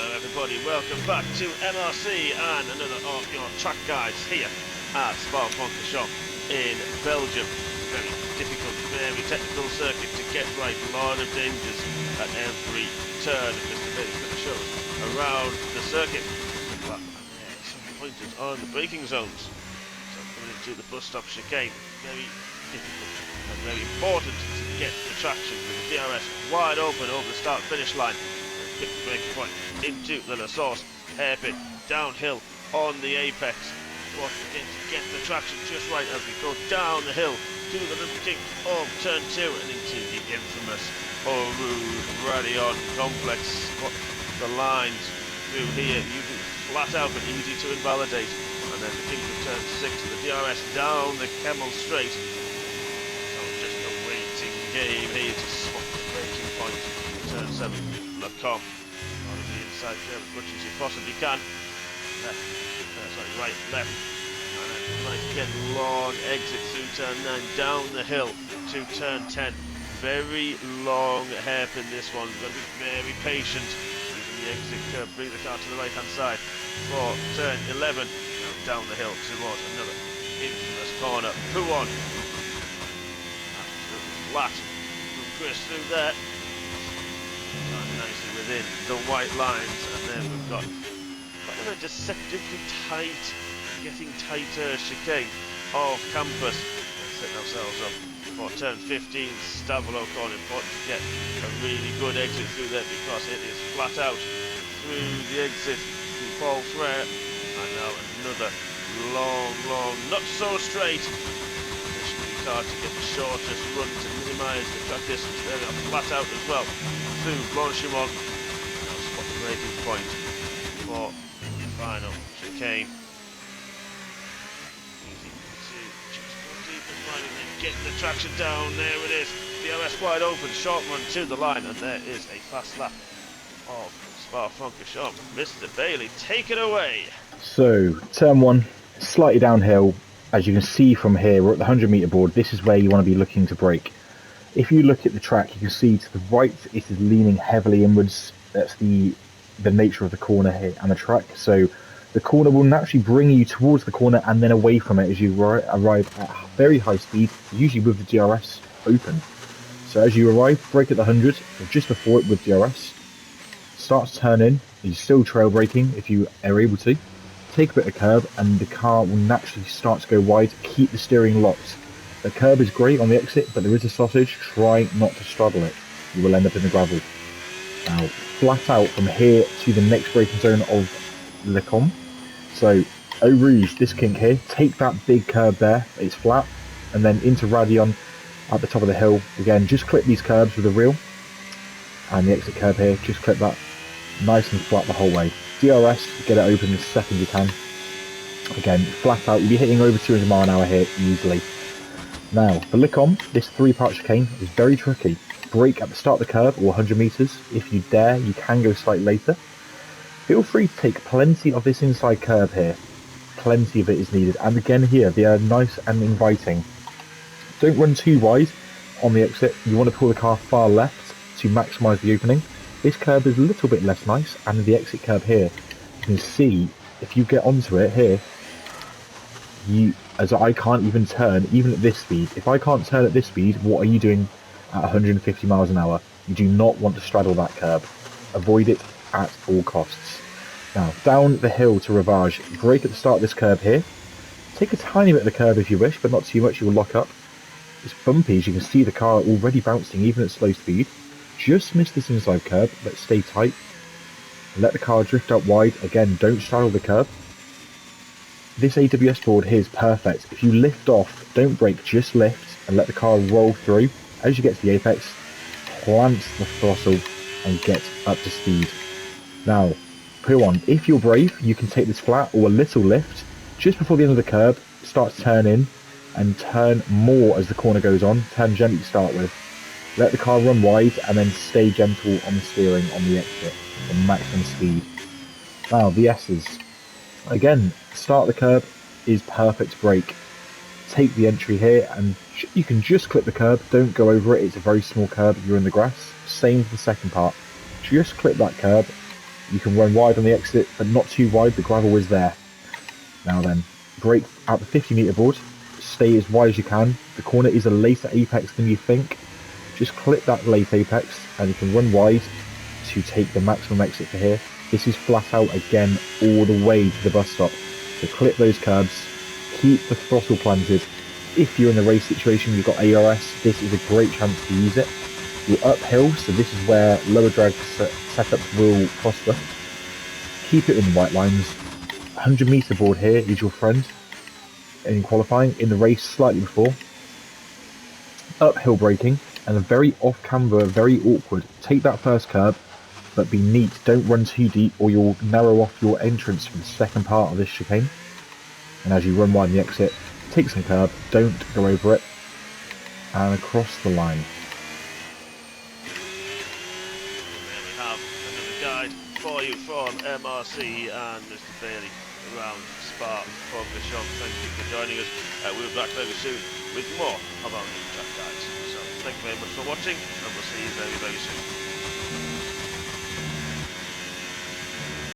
Hello everybody, welcome back to MRC and another of your track guides here at Spa-Francorchamps in Belgium. Very difficult, very technical circuit to get right, a lot of dangers at every turn. Mr. Bailey's going to show us around the circuit. But some pointers on the braking zones. So coming into the bus stop chicane, very difficult and very important to get the traction with the DRS wide open over the start-finish line. Quick braking point into the La Source hairpin, downhill on the apex. What to get the traction just right as we go down the hill to the little kink of turn 2 and into the infamous Radion complex. What the lines through here, usually flat out but easy to invalidate. And then the kink of turn 6 and the DRS down the Camel straight. So just a waiting game here to swap the braking point. Turn 7. Come on the inside there as much as you possibly can. Right, left, and then nice again long exit through turn 9 down the hill to turn 10. Very long hairpin this one. We've got to be very patient using the exit curve. Bring the car to the right hand side for turn 11. Now down the hill towards another infamous corner. Who on? Absolutely flat. We'll cruise through there. Nicely within the white lines, and then we've got quite a deceptively tight, getting tighter chicane off campus. Let's set ourselves up for turn 15, Stavolo corner. Important to get a really good exit through there because it is flat out through the exit to Paul Frere, and now another long, not so straight. Positioning the car to get the shortest run to minimise the track distance. There we are, flat out as well. Through Blanchimont. Now spot the braking point for the final chicane. Easy to just go deep and wide and then get the traction down. There it is. DRS wide open, short run to the line, and there is a fast lap of Spa-Francorchamps. Mr. Bailey, take it away. So, turn 1, slightly downhill. As you can see from here, we're at the 100-metre board. This is where you want to be looking to brake. If you look at the track, you can see to the right it is leaning heavily inwards. That's the nature of the corner here and the track. So the corner will naturally bring you towards the corner and then away from it as you arrive at very high speed, usually with the DRS open. So as you arrive, brake at the 100, or just before it with DRS. Start to turn in, you're still trail braking if you are able to. Take a bit of curb and the car will naturally start to go wide. Keep the steering locked. The curb is great on the exit, but there is a sausage. Try not to straddle it. You will end up in the gravel. Now, flat out from here to the next braking zone of Le Com. So, Eau Rouge, this kink here, take that big curb there, it's flat, and then into Radion at the top of the hill. Again, just clip these curbs with a reel, and the exit curb here, just clip that nice and flat the whole way. DRS, get it open the second you can. Again, flat out, you'll be hitting over 200 mile an hour here easily. Now, for Le Com, this 3-part chicane is very tricky. Brake at the start of the curve or 100 metres. If you dare, you can go slightly later. Feel free to take plenty of this inside curve here. Plenty of it is needed. And again here, they are nice and inviting. Don't run too wide on the exit. You want to pull the car far left to maximise the opening. This curve is a little bit less nice, and the exit curve here, you can see, if you get onto it here, as I can't even turn, even at this speed. If I can't turn at this speed, what are you doing at 150 miles an hour? You do not want to straddle that curb. Avoid it at all costs. Now, down the hill to Ravage. Brake at the start of this curb here. Take a tiny bit of the curb if you wish, but not too much, you will lock up. It's bumpy, as you can see the car already bouncing, even at slow speed. Just miss this inside curb, but stay tight. Let the car drift up wide. Again, don't straddle the curb. This AWS board here is perfect. If you lift off, don't brake, just lift and let the car roll through. As you get to the apex, plant the throttle and get up to speed. Now, pull on. If you're brave, you can take this flat or a little lift just before the end of the curb, start to turn in and turn more as the corner goes on. Turn gently to start with. Let the car run wide and then stay gentle on the steering on the exit for maximum speed. Now, the S's. Again, start the curb is perfect brake. Take the entry here and you can just clip the curb, don't go over it, it's a very small curb, you're in the grass. Same for the second part. Just clip that curb You can run wide on the exit, but not too wide, the gravel is there. Now then, brake out the 50-metre board, stay as wide as you can. The corner is a later apex than you think. Just clip that late apex and you can run wide to take the maximum exit for here. This is flat out again all the way to the bus stop. So clip those curbs, keep the throttle planted. If you're in a race situation, you've got ARS, this is a great chance to use it. You're uphill, so this is where lower drag setups will prosper. Keep it in the white lines. 100-metre board here is your friend in qualifying. In the race slightly before. Uphill braking and a very off-camber, very awkward. Take that first curb, but be neat. Don't run too deep or you'll narrow off your entrance for the second part of this chicane. And as you run wide in the exit, take some curb, don't go over it, and across the line. There we have another guide for you from MRC and Mr. Bailey around Spa-Francorchamps. Thank you for joining us. We'll be back very soon with more of our new track guides. So thank you very much for watching, and we'll see you very, very soon.